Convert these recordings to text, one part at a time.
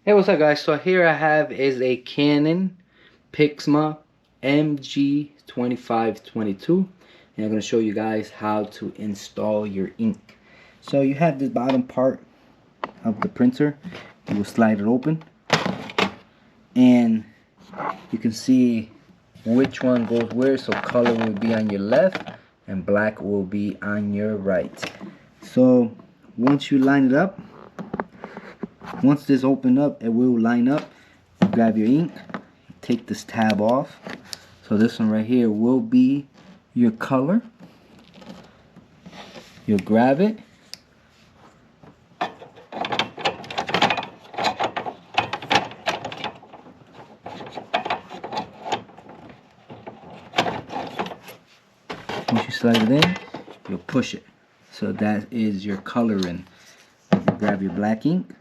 Hey, what's up guys? So here I have is a Canon Pixma MG2522 and I'm going to show you guys how to install your ink. So you have this bottom part of the printer. You will slide it open and you can see which one goes where. So color will be on your left and black will be on your right. So once you line it up, once this open up, it will line up. You grab your ink, take this tab off. So this one right here will be your color. You'll grab it. Once you slide it in, you'll push it. So that is your coloring. Grab your black ink.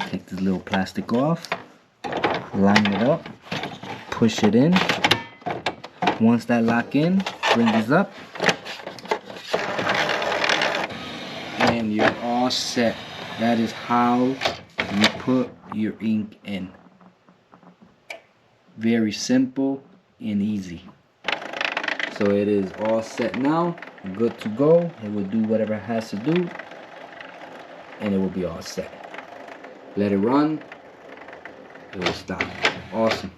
Take this little plastic off, line it up, push it in. Once that lock in, bring this up, and you're all set. That is how you put your ink in. Very simple and easy. So it is all set now, good to go. It will do whatever it has to do, and it will be all set. Let it run, it will stop. Awesome.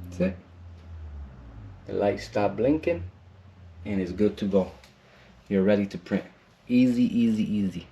That's it. The light stopped blinking and it's good to go. You're ready to print. Easy, easy, easy.